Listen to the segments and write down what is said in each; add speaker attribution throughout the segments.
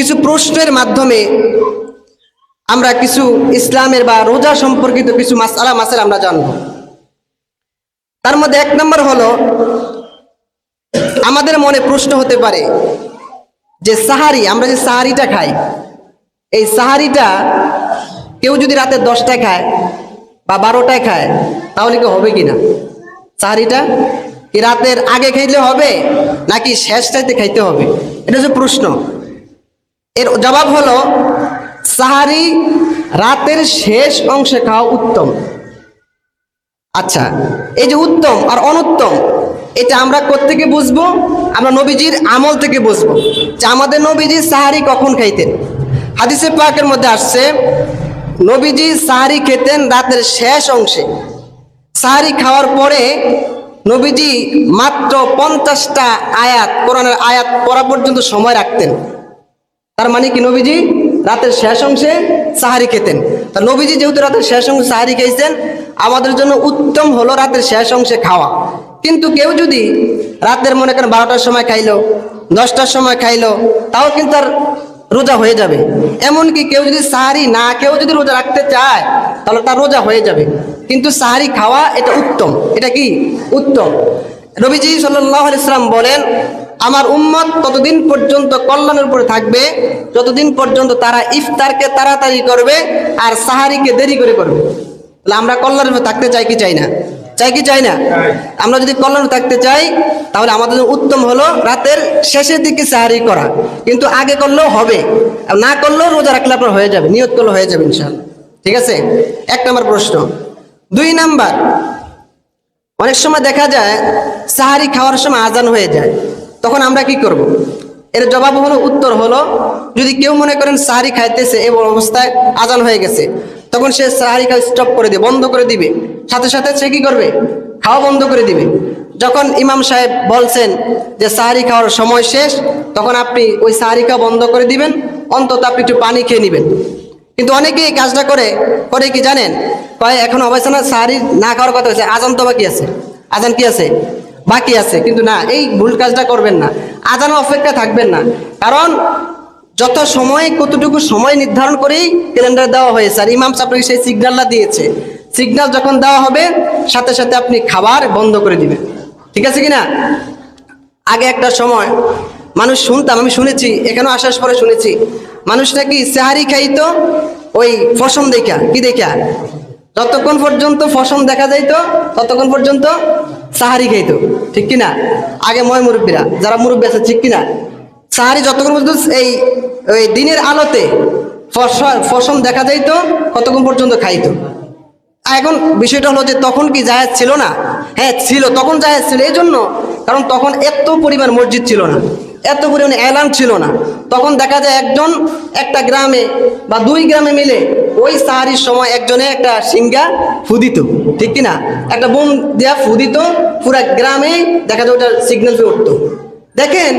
Speaker 1: কিছু প্রশ্নের মাধ্যমে আমরা কিছু ইসলামের বা রোজা সম্পর্কিত কিছু মাসআলা আমরা জানব। তার মধ্যে এক নম্বর হলো, আমাদের মনে প্রশ্ন হতে পারে যে সাহারি, আমরা যে সাহারিটা খাই, এই সাহারিটা কেউ যদি রাতে 10টায় খায় বা 12টায় খায় তাহলে কি হবে কিনা? সাহারিটা কি রাতের আগে খাইলে হবে নাকি শেষটাতে খাইতে হবে? এটা হচ্ছে প্রশ্ন। এর জবাব হলো, সাহারি রাতের শেষ অংশে খাওয়া উত্তম। আচ্ছা, এই যে উত্তম আর অনুত্তম, এটা আমরা কোত্থেকে বুঝবো? আমরা নবীজির আমল থেকে বুঝবো যে আমাদের নবীজি সাহারি কখন খাইতেন। হাদিসে পাকের মধ্যে আসছে, নবীজি সাহারি খেতেন রাতের শেষ অংশে। সাহারি খাওয়ার পরে নবীজি মাত্র 50টা আয়াত, কোরআনের আয়াত পড়া পর্যন্ত সময় রাখতেন। তার মানে কি নবীজি রাতের শেষ অংশে সাহারি খেতেন। তা নবীজি যেহেতু রাতের শেষ অংশে সাহারি খাইছেন, আমাদের জন্য উত্তম হলো রাতের শেষ অংশে খাওয়া। কিন্তু কেউ যদি রাতের মনে করেন 12টার সময় খাইলো, 10টার সময় খাইলো, তাও কিন্তু আর রোজা হয়ে যাবে। এমনকি কেউ যদি সাহারি না কেউ যদি রোজা রাখতে চায় তাহলে তার রোজা হয়ে যাবে। কিন্তু সাহারি খাওয়া এটা উত্তম। এটা কি উত্তম? নবীজি সাল্লাল্লাহু আলাইহি ওয়াসাল্লাম বলেন, আমার উম্মত ততদিন পর্যন্ত কল্যাণের উপরে থাকবে যতদিন পর্যন্ত তারা ইফতারকে তাড়াতাড়ি করবে আর সাহারিকে দেরি করে করবে। তাহলে আমরা কল্যাণের উপরে থাকতে চাই কি চাই না? চাই কি চাই না? আমরা যদি কল্যাণে থাকতে চাই তাহলে আমাদের উত্তম হলো রাতের শেষের দিকে সাহারি করা। কিন্তু আগে করলেও হবে, না করলেও রোজা রাখলে আপনার হয়ে যাবে, নিয়ত করলে হয়ে যাবে ইনশাআল্লাহ। ঠিক আছে? এক নম্বর প্রশ্ন। 2 নাম্বার, অনেক সময় দেখা যায় সাহারি খাওয়ার সময় আজান হয়ে যায়, তখন আমরা কি করব? এর জবাব হলো, উত্তর হলো, যদি কেউ মনে করেন সাহারি খাইতেছে এবং অবস্থায় আজান হয়ে গেছে, তখন সে সাহারি খাওয়া স্টপ করে দিবে, বন্ধ করে দিবে। সাথে সাথে সে কি করবে? খাওয়া বন্ধ করে দিবে। যখন ইমাম সাহেব বলছেন যে সাহারি খাওয়ার সময় শেষ, তখন আপনি ওই সাহারি খাওয়া বন্ধ করে দিবেন, অন্তত আপনি একটু পানি খেয়ে নেবেন। কিন্তু অনেকে এই কাজটা করে কি জানেন? কয় এখন অবস্থা না, সাহারি না খাওয়ার কথা হয়েছে, আজান তো বাকি আছে, আজান কি আছে? বাকি আছে। কিন্তু না, এই ভুল কাজটা করবেন না, আজান অপেক্ষা থাকবেন না। কারণ যত সময়, কতটুকু সময় নির্ধারণ করেই ক্যালেন্ডার দেওয়া হয়েছে, আর ইমাম সাহেব সেই সিগন্যালটা দিয়েছে। সিগন্যাল যখন দেওয়া হবে সাথে সাথে আপনি খাবার বন্ধ করে দিবেন। ঠিক আছে কিনা? আগে একটা সময় মানুষ শুনতাম, আমি শুনেছি, এখানেও আসার পরে শুনেছি, মানুষ নাকি সাহারি খাইতো ওই ফসম দেখা। কি দেখা? যতক্ষণ পর্যন্ত ফসম দেখা যাইতো ততক্ষণ পর্যন্ত সাহারি খাইতো। ঠিক কিনা? আগে মুরব্বীরা, যারা মুরব্বী আছে, ঠিক কিনা? সাহারি যতক্ষণ পর্যন্ত ওই দিনের আলোতে ফসম দেখা যাইতো ততক্ষণ পর্যন্ত খাইতো। এখন বিষয়টা হলো যে তখন কি জায়েজ ছিল না? হ্যাঁ ছিল, তখন জায়েজ ছিল। এই জন্য কারণ তখন এত পরিমাণ মসজিদ ছিল না, এত পরিমাণে এলান ছিল না। তখন দেখা যায় একজন একটা গ্রামে বা 2 গ্রামে মিলে ওই সাহারির সময় একজনে একটা সিঙ্গা ফুদিত। ঠিক কিনা? একটা বোম দেয়া ফুদিত, পুরা গ্রামে দেখা যায় ওটার সিগন্যাল পেয়ে উঠতো। দেখেন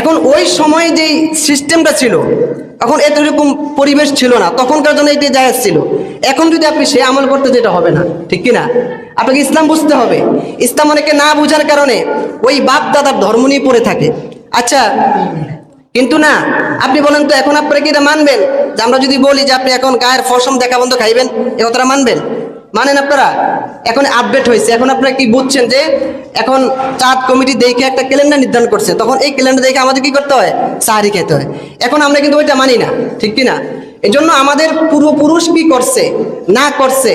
Speaker 1: এখন ওই সময়ে যেই সিস্টেমটা ছিল, এখন এরকম পরিবেশ ছিল না, তখনকার জন্য এটি জায়েজ ছিল। এখন যদি আপনি সে আমল করতে, যেটা হবে না। ঠিক কিনা? আপনাকে ইসলাম বুঝতে হবে। ইসলাম অনেকে না বুঝার কারণে ওই বাপ দাদার ধর্ম নিয়ে পড়ে থাকে। আচ্ছা, কিন্তু না, আপনি বলেন তো এখন আপনারা কি এটা মানবেন যে আমরা যদি বলি যে আপনি এখন গায়ের ফসম দেখা বন্ধ খাইবেন, এ কথাটা মানবেন? মানেন আপনারা? এখন আপডেট হয়েছে, এখন আপনারা কি বুঝছেন যে এখন চাঁদ কমিটি দেখে একটা ক্যালেন্ডার নির্ধারণ করছে, তখন এই ক্যালেন্ডার দেখে আমাদের কি করতে হয়? সাহারি খেতে হয়। এখন আমরা কিন্তু ওইটা মানি না। ঠিক কিনা? এই জন্য আমাদের পূর্বপুরুষ কি করছে না করছে,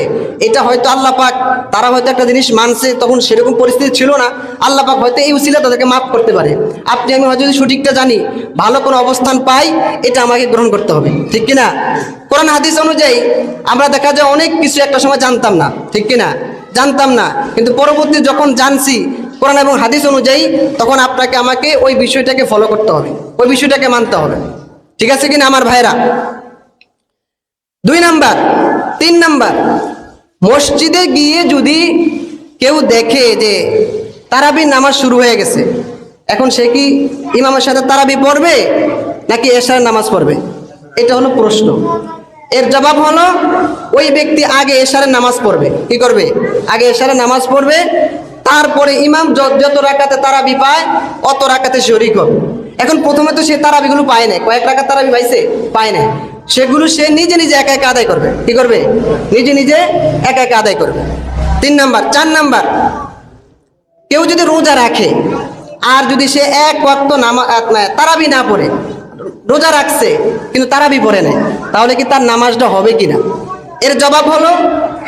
Speaker 1: এটা হয়তো আল্লাহ পাক, তারা হয়তো একটা জিনিস মানছে, তখন সেরকম পরিস্থিতি ছিল না, আল্লাহ পাক হয়তো এই উসিলা তাদেরকে মাফ করতে পারে। আপনি আমি হয়তো যদি সঠিকটা জানি, ভালো কোনো অবস্থান পাই, এটা আমাকে গ্রহণ করতে হবে। ঠিক কিনা? কোরআন হাদিস অনুযায়ী আমরা দেখা যায় অনেক কিছু একটা সময় জানতাম না। ঠিক কিনা? জানতাম না, কিন্তু পরবর্তী যখন জানছি কোরআন এবং হাদিস অনুযায়ী, তখন আপনাকে আমাকে ওই বিষয়টাকে ফলো করতে হবে, ওই বিষয়টাকে মানতে হবে। ঠিক আছে কিনা আমার ভাইরা? 2 নাম্বার। 3 নাম্বার, মসজিদে গিয়ে যদি কেউ দেখে যে তারাবির নামাজ শুরু হয়ে গেছে, এখন সে কি ইমামের সাথে তারাবি পড়বে নাকি এশার নামাজ পড়বে? এটা হলো প্রশ্ন। এর জবাব হলো, ওই ব্যক্তি আগে এশারের নামাজ পড়বে। কি করবে? আগে এশারের নামাজ পড়বে, তারপরে ইমাম যত রাকাতে তারাবি পায় অত রাকাতে শরীক হবে। এখন প্রথমে তো সে তারাবিগুলো পায় না, কয়েক রাকাত তারাবি পাইছে, পায় না, সেগুলো সে নিজে নিজে একা একা আদায় করবে। কি করবে? নিজে নিজে একা একা আদায় করবে। 3 নাম্বার। 4 নাম্বার, কেউ যদি রোজা রাখে আর যদি সে এক ওয়াক্ত তারাবি না পড়ে, রোজা রাখছে কিন্তু তারাবি পড়ে নেয়, তাহলে কি তার নামাজটা হবে কিনা? এর জবাব হলো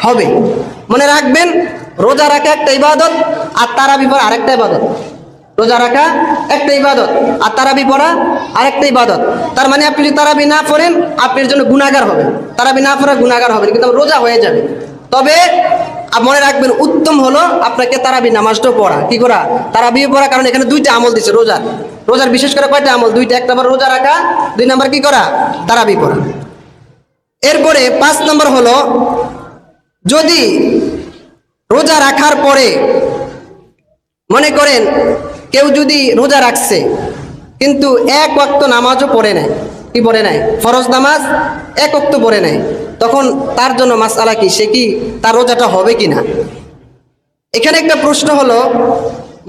Speaker 1: হবে। মনে রাখবেন, রোজা রাখা একটা ইবাদত আর তারাবি পড়া আরেকটা ইবাদত। রোজা রাখা একটা ইবাদত আর তারাবি পড়া আরেকটা ইবাদত। তার মানে আপনি যদি তারাবি না পড়েন আপনার জন্য গুনাহগার হবে, তারাবি না পড়া গুনাহগার হবে, কিন্তু রোজা হয়ে যাবে। তবে মনে রাখবেন, উত্তম হলো আপনাকে তারাবি নামাজটাও পড়া। কি করা? তারাবি পড়া। কারণ এখানে 2টা আমল দিচ্ছে রোজার বিশেষ করে কয়টা আমল? 2টা। 1 নাম্বার রোজা রাখা, 2 নাম্বার কি করা? তারাবি পড়া। এরপরে 5 নম্বর হলো, যদি রোজা রাখার পরে মনে করেন কেউ যদি রোজা রাখছে কিন্তু এক ওয়াক্ত নামাজও পড়ে নেয়, কি পড়ে নেয়? ফরজ নামাজ 1 ওয়াক্ত পড়ে নেয়, তখন তার জন্য মাসআলা কি? সে কি তার রোজাটা হবে কিনা? এখানে একটা প্রশ্ন হলো,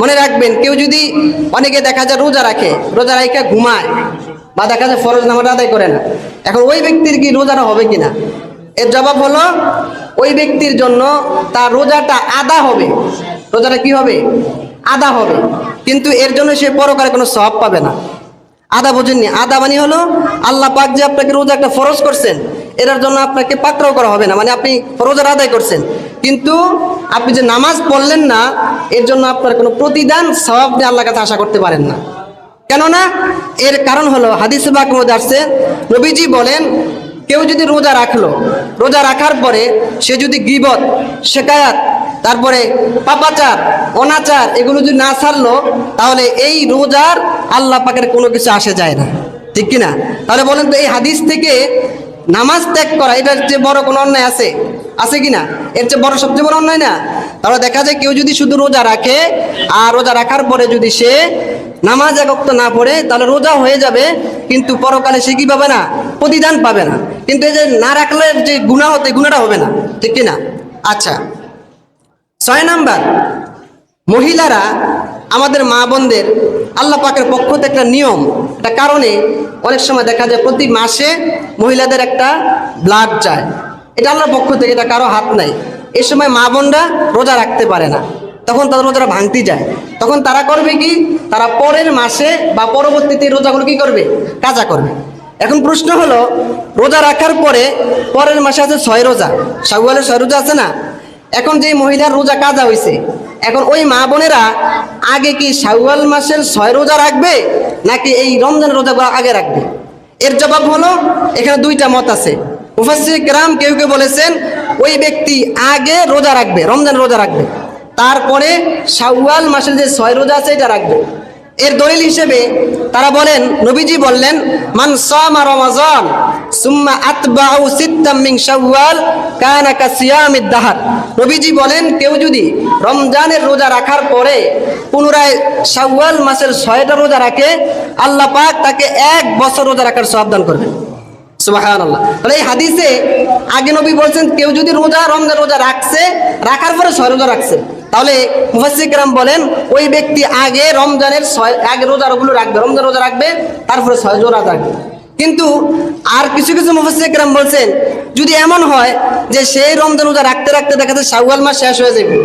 Speaker 1: মনে রাখবেন, কেউ যদি, অনেকে দেখা যায় রোজা রাখে, রোজা রাখা ঘুমায় বা দেখা যায় ফরজ নামাজটা আদায় করে না, এখন ওই ব্যক্তির কি রোজাটা হবে কিনা? এর জবাব হলো, ওই ব্যক্তির জন্য তার রোজাটা আদা হবে। রোজাটা কি হবে? আদা হবে, কিন্তু এর জন্য সে পরকালে কোনো সওয়াব পাবে না। আদা বোঝেননি? আদা মানে হলো, আল্লাহ পাক যে আপনাকে রোজা একটা ফরজ করছেন, এটার জন্য আপনাকে পাকড়াও করা হবে না, মানে আপনি রোজার আদায় করছেন, কিন্তু আপনি যে নামাজ পড়লেন না, এর জন্য আপনার কোনো প্রতিদান সওয়াব দিয়ে আল্লাহর কাছে আশা করতে পারেন না। কেননা এর কারণ হলো, হাদিসে পাকের মধ্যে আসছে, নবীজি বলেন, কেউ যদি রোজা রাখলো, রোজা রাখার পরে সে যদি গীবত, শিকায়াত, তারপরে পাপাচার, অনাচার এগুলো যদি না ছাড়লো, তাহলে এই রোজার আল্লাহ পাকের কোনো কিছু আসে যায় না। ঠিক কিনা? তাহলে বলেন তো, এই হাদিস থেকে নামাজ ত্যাগ করা এটার চেয়ে বড় কোনো অন্যায় আছে কিনা? এর চেয়ে বড়, সবচেয়ে বড় অন্যায় না? তাহলে দেখা যায় কেউ যদি শুধু রোজা রাখে আর রোজা রাখার পরে যদি সে নামাজ 1 ওয়াক্ত না পড়ে, তাহলে রোজা হয়ে যাবে, কিন্তু পরকালে সে কি পাবে না? প্রতিদান পাবে না। কিন্তু এই যে না রাখলে যে গুনাহ হতে, গুনাহটা হবে না। ঠিক কিনা? আচ্ছা, 6 নাম্বার, মহিলারা, আমাদের মা বোনদের আল্লাহ পাকের পক্ষ থেকে একটা নিয়ম, একটা কারণে অনেক সময় দেখা যায় প্রতি মাসে মহিলাদের একটা ব্লাড যায়, এটা আল্লাহর পক্ষ থেকে, এটা কারো হাত নাই। এই সময় মা বোনরা রোজা রাখতে পারে না, তখন তাদের রোজাটা ভাঙতে যায়। তখন তারা করবে কি? তারা পরের মাসে বা পরবর্তীতে রোজাগুলো কি করবে? কাজা করবে। এখন প্রশ্ন হলো, রোজা রাখার পরে পরের মাসে আছে 6 রোজা, শাওয়ালের 6 রোজা আছে না? এখন যে মহিলার রোজা কাজা হয়েছে, এখন ওই মা বোনেরা আগে কি শাওয়াল মাসের 6 রোজা রাখবে নাকি এই রমজান রোজাগুলো আগে রাখবে? এর জবাব হলো, এখানে 2টা মত আছে। মুফাসসির কেরাম কেউ কেউ বলেছেন ওই ব্যক্তি আগে রোজা রাখবে, রমজান রোজা রাখবে, তারপরে শাওয়াল মাসের যে 6 রোজা আছে এটা রাখবে। এর দলিল হিসেবে তারা বলেন, নবীজি বললেন, মান সামা রমাজান সুম্মা আতবাউ সিত্তাম মিন শাওয়াল কানা কাসিয়ামিদ দাহর। নবীজি বলেন, কেউ যদি রমজানের রোজা রাখার পরে পুনরায় শাওয়াল মাসের 6টা রোজা রাখে, আল্লাহ পাক তাকে 1 বছর রোজা রাখার সওয়াব দান করবেন। সুবহানাল্লাহ। তাহলে এই হাদিসে আগে নবী বলছেন, কেউ যদি রমজান রোজা রাখছে, রাখার পরে 6 রোজা রাখছে, তাহলে মুফাসসির কেরাম বলেন ওই ব্যক্তি আগে রমজানের 6 রোজাগুলো রাখবে, রমজান রোজা রাখবে, তারপরে 6 রোজা রাখবে। কিন্তু আর কিছু কিছু মুফাসসির কেরাম বলছেন, যদি এমন হয় যে সেই রমজান রোজা রাখতে রাখতে দেখা যায় শাওয়াল মাস শেষ হয়ে যাবে,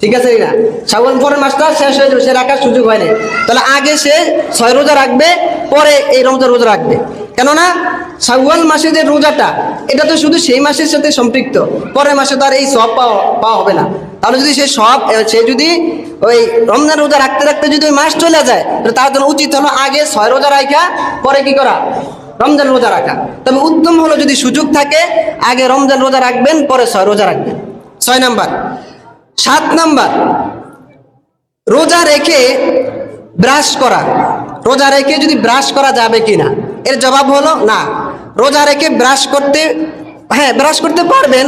Speaker 1: ঠিক আছে না, শাওয়াল পরের মাসটা শেষ হয়ে যাবে, সে রাখার সুযোগ হয় না, তাহলে আগে সে 6 রোজা রাখবে, পরে এই রমজান রোজা রাখবে। কেননা শাওয়াল মাসে যে রোজাটা, এটা তো শুধু সেই মাসের সাথে সম্পৃক্ত, পরের মাসে তো আর এই সওয়াব পাওয়া হবে না। তাহলে যদি সে যদি ওই রমজান রোজা রাখতে রাখতে যদি ওই মাস চলে যায়, তার জন্য উচিত হলো আগে 6 রোজা রাখা, পরে কি করা? রমজান রোজা রাখা। তবে উত্তম হলো যদি সুযোগ থাকে আগে রমজান রোজা রাখবেন, পরে 6 রোজা রাখবেন। 6 নাম্বার। 7 নাম্বার, রোজা রেখে ব্রাশ করা। রোজা রেখে যদি ব্রাশ করা যাবে কিনা? এর জবাব হলো না। রোজা রেখে ব্রাশ করতে, হ্যাঁ ব্রাশ করতে পারবেন,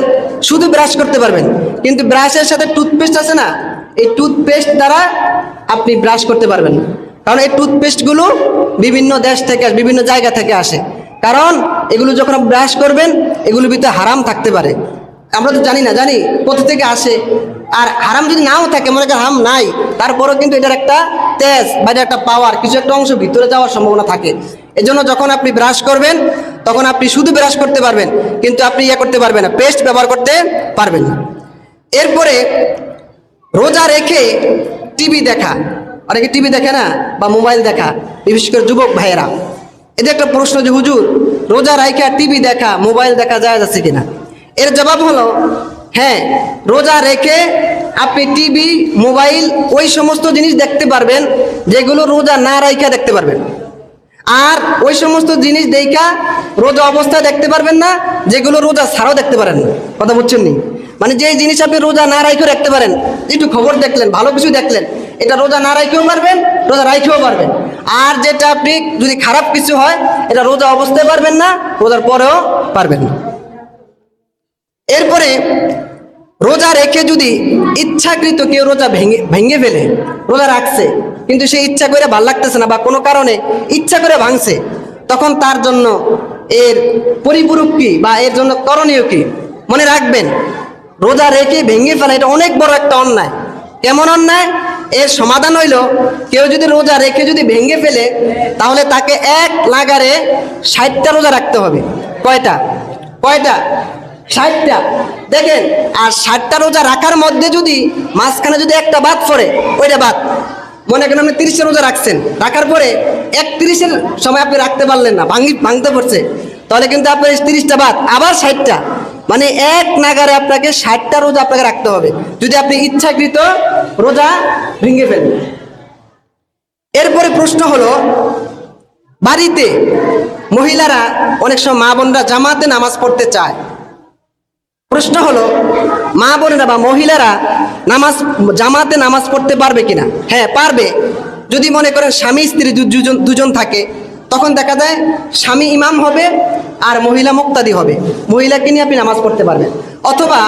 Speaker 1: শুধু ব্রাশ করতে পারবেন, কিন্তু ব্রাশের সাথে টুথপেস্ট আছে না, এই টুথপেস্ট দ্বারা আপনি ব্রাশ করতে পারবেন না। কারণ এই টুথপেস্টগুলো বিভিন্ন দেশ থেকে, বিভিন্ন জায়গা থেকে আসে। কারণ এগুলো যখন ব্রাশ করবেন, এগুলোর ভিতরে হারাম থাকতে পারে। আমরা তো জানি কোথা থেকে আসে। আর হারাম যদি নাও থাকে, মনে করেন হারাম নাই, তারপরেও কিন্তু এটার একটা তেজ বা এটা একটা পাওয়ার, কিছু একটা অংশ ভিতরে যাওয়ার সম্ভাবনা থাকে। এজন্য যখন আপনি ব্রাশ করবেন তখন আপনি শুধু ব্রাশ করতে পারবেন, কিন্তু আপনি ইয়ে করতে পারবেন না, পেস্ট ব্যবহার করতে পারবেন না। এরপরে রোজা রেখে টিভি দেখা, অনেকে টিভি দেখে না, বা মোবাইল দেখা, বিশেষ করে যুবক ভাইয়েরা। এদের একটা প্রশ্ন যে হুজুর, রোজা রাইখা টিভি দেখা, মোবাইল দেখা যায় যাচ্ছে কিনা? এর জবাব হলো হ্যাঁ, রোজা রেখে আপনি টিভি, মোবাইল, ওই সমস্ত জিনিস দেখতে পারবেন যেগুলো রোজা না রাইখা দেখতে পারবেন। আর ওই সমস্ত জিনিস দেখা রোজা অবস্থায় দেখতে পারবেন না যেগুলো রোজা ছাড়াও দেখতে পারেন না। কথা বুঝছেন নি? মানে যে জিনিস আপনি রোজা না রাইখেও দেখতে পারেন, একটু খবর দেখলেন, ভালো কিছু দেখলেন, এটা রোজা না রাইখেও পারবেন, রোজা রাইখেও পারবেন। আর যেটা আপনি যদি খারাপ কিছু হয়, এটা রোজা অবস্থায় পারবেন না, রোজার পরেও পারবেন না। এরপরে রোজা রেখে যদি ইচ্ছাকৃত কেউ রোজা ভেঙে ফেলে, রোজা রাখছে কিন্তু সে ইচ্ছা করে ভাল লাগতেছে না বা কোনো কারণে ইচ্ছা করে ভাঙছে, তখন তার জন্য এর পরিপূরক কি বা এর জন্য করণীয় কি? মনে রাখবেন, রোজা রেখে ভেঙে ফেলা এটা অনেক বড় একটা অন্যায়। কেমন অন্যায়? এর সমাধান হইল, কেউ যদি রোজা রেখে যদি ভেঙে ফেলে তাহলে তাকে এক লাগারে 60টা রোজা রাখতে হবে। কয়টা? 60টা। দেখেন, আর 60টা রোজা রাখার মধ্যে যদি মাঝখানে যদি একটা বাদ পড়ে, ওইটা বাদ। মনে করেন আপনি 30 রোজা রাখছেন, রাখার পরে 31-এর সময় আপনি রাখতে পারলেন না, ভাঙতে পড়ছে, তাহলে কিন্তু আপনার 30টা বাদ, আবার 60টা, মানে এক নাগারে আপনাকে 60টা রোজা আপনাকে রাখতে হবে যদি আপনি ইচ্ছাকৃত রোজা ভেঙে ফেলেন। এরপরে প্রশ্ন হলো, বাড়িতে মহিলারা অনেক সময়, মা বোনরা জামাতে নামাজ পড়তে চায়। প্রশ্ন হলো, মা বোনেরা বা মহিলারা জামাতে নামাজ পড়তে পারবে কিনা? হ্যাঁ, পারবে। যদি মনে করেন স্বামী স্ত্রী দুজন থাকে, তখন দেখা যায় স্বামী ইমাম হবে আর মহিলা মুক্তাদি হবে, মহিলাকে নিয়ে আপনি নামাজ পড়তে পারবেন। অথবা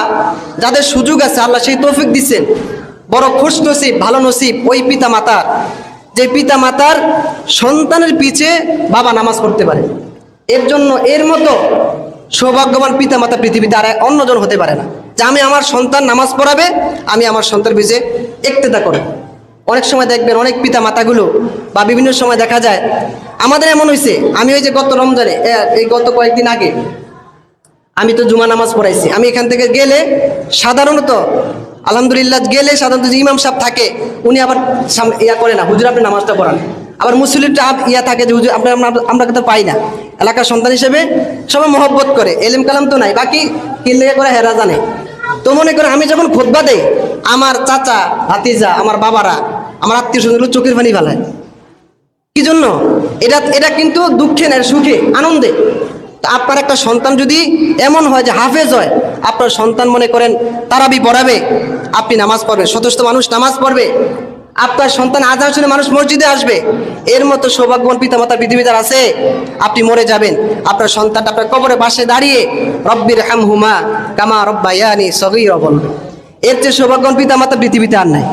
Speaker 1: যাদের সুযোগ আছে, আল্লাহ সেই তৌফিক দিচ্ছেন, বড় খুশ নসিব, ভালো নসিব ওই পিতা মাতার, যে পিতা মাতার সন্তানের পিছে বাবা নামাজ পড়তে পারে। এর জন্য এর মতো সৌভাগ্যবান পিতা মাতা পৃথিবীতে আর অন্যজন হতে পারে না, যে আমি আমার সন্তান নামাজ পড়াবে, আমি আমার সন্তানের পিছে ইক্তেদা করে। অনেক সময় দেখবেন অনেক পিতা মাতাগুলো বা বিভিন্ন সময় দেখা যায়, আমাদের এমন হয়েছে, আমি ওই যে গত রমজানে, এই গত কয়েকদিন আগে আমি তো জুমা নামাজ পড়াইছি, আমি এখান থেকে গেলে সাধারণত আলহামদুলিল্লাহ গেলে সাধারণত যে ইমাম সাহেব থাকে উনি আবার ইয়া করে না, হুজুর আপনি নামাজটা পড়ান। আবার মুসলিমটা ইয়া থাকে যে হুজুর আমরা তো পাই না, এলাকার সন্তান হিসেবে সবাই মহব্বত করে, এলিম কালাম তো নাই, বাকি কিল্লে করে হেরা জানে। তো মনে করে আমি যখন খুতবা দেই, আমার চাচা ভাতিজা, আমার বাবারা, আমার আত্মীয় স্বজনগুলো চোখের পানি ফেলায়। কি জন্য? এটা কিন্তু দুঃখে না, সুখে, আনন্দে। আপনার একটা সন্তান যদি এমন হয় যে হাফেজ হয়, আপনার সন্তান মনে করেন তারাবি পড়াবে, আপনি নামাজ পড়বেন, শত শত মানুষ নামাজ পড়বে, আপনার সন্তান আজান শুনে মানুষ মসজিদে আসবে, এর মতো সৌভাগ্যবান পিতামাতা পৃথিবীতে আছে। আপনি মরে যাবেন, আপনার সন্তানটা আপনার কবরের পাশে দাঁড়িয়ে রব্বির হামহুমা কামা রব্বায়ানি সগীরা বলবে। এর চেয়ে সৌভাগ্যবান পিতামাতা পৃথিবীতে আর নাই।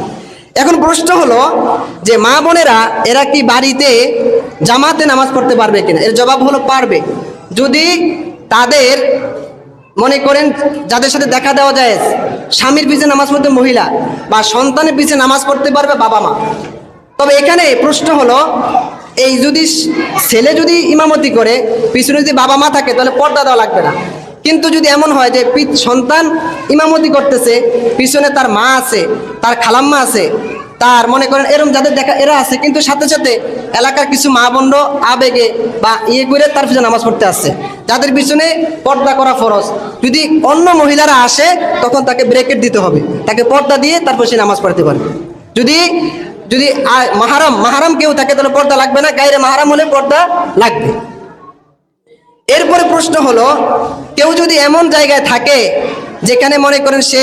Speaker 1: এখন প্রশ্ন হলো যে মা বোনেরা এরা কি বাড়িতে জামাতে নামাজ পড়তে পারবে কিনা? এর জবাব হলো পারবে, যদি তাদের মনে করেন যাদের সাথে দেখা দেওয়া যায়, স্বামীর পিছে নামাজ পড়তে মহিলা বা সন্তানের পিছে নামাজ পড়তে পারবে বাবা মা। তবে এখানে প্রশ্ন হলো, এই যদি ছেলে যদি ইমামতি করে, পিছনে যদি বাবা মা থাকে তাহলে পর্দা দেওয়া লাগবে না। কিন্তু যদি এমন হয় যে সন্তান ইমামতি করতেছে, পিছনে তার মা আছে, তার খালাম্মা আছে, তার মনে করেন এরকম যাদের দেখা এরা আছে, কিন্তু সাথে সাথে এলাকার কিছু মা বোন আবেগে বা ইয়ে করে তার পিছনে নামাজ পড়তে আসছে, যাদের পিছনে পর্দা করা ফরজ, যদি অন্য মহিলারা আসে তখন তাকে ব্রেকেট দিতে হবে, তাকে পর্দা দিয়ে তারপর সে নামাজ পড়তে পারবে। যদি যদি মাহারাম কেউ থাকে তাহলে পর্দা লাগবে না, গায়রে মাহারাম হলে পর্দা লাগবে। এরপরে প্রশ্ন হলো, কেউ যদি এমন জায়গায় থাকে যেখানে মনে করেন সে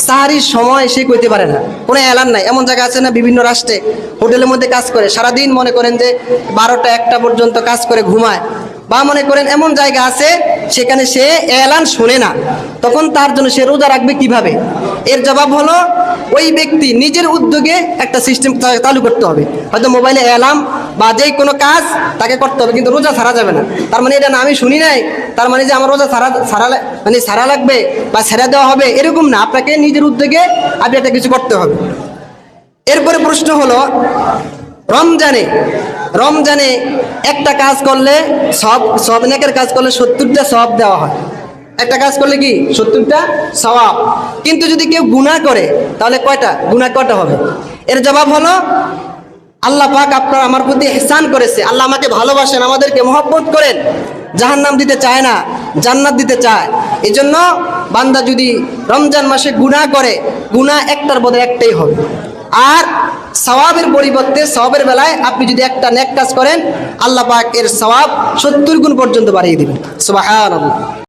Speaker 1: সাহারির সময় সে কইতে পারে না, কোনো এলান নাই, এমন জায়গা আছে না বিভিন্ন রাষ্ট্রে, হোটেলের মধ্যে কাজ করে সারাদিন, মনে করেন যে 12টা-1টা পর্যন্ত কাজ করে ঘুমায়, বা মনে করেন এমন জায়গা আছে সেখানে সে এলান শোনে না, তখন তার জন্য সে রোজা রাখবে কিভাবে? এর জবাব হলো, ওই ব্যক্তি নিজের উদ্যোগে একটা সিস্টেম চালু করতে হবে, হয়তো মোবাইলে অ্যালার্ম বা যে কোনো কাজ তাকে করতে হবে, কিন্তু রোজা ছাড়া যাবে না। তার মানে এটা না আমি শুনি নাই, তার মানে যে আমার রোজা ছাড়া লাগবে বা ছেড়ে দেওয়া হবে, এরকম না, আপনাকে নিজের উদ্যোগে আপনি একটা কিছু করতে হবে। এরপরে প্রশ্ন হলো, রমজানে রমজানে একটা কাজ করলে সব সব নেকের কাজ করলে 70টা সওয়াব দেওয়া হয়। একটা কাজ করলে কি 70টা সওয়াব। কিন্তু যদি কেউ গুনাহ করে তাহলে গুনাহ কয়টা হবে? এর জবাব হলো আল্লাহ পাক আপনার আমার প্রতি ইহসান করেছে, আল্লাহ আমাকে ভালোবাসেন, আমাদেরকে মহব্বত করেন, জাহান্নাম দিতে চায় না, জান্নাত দিতে চায়। এজন্য বান্দা যদি রমজান মাসে গুনাহ করে, গুনাহ একটার বদলে একটাই হবে। আর সওয়াবের পরিবর্তে সওয়াবের বেলায় আপনি যদি একটা নেক কাজ করেন, আল্লাহ পাক এর সওয়াব 70 গুণ পর্যন্ত বাড়িয়ে দিবেন। সুবহানাল্লাহ।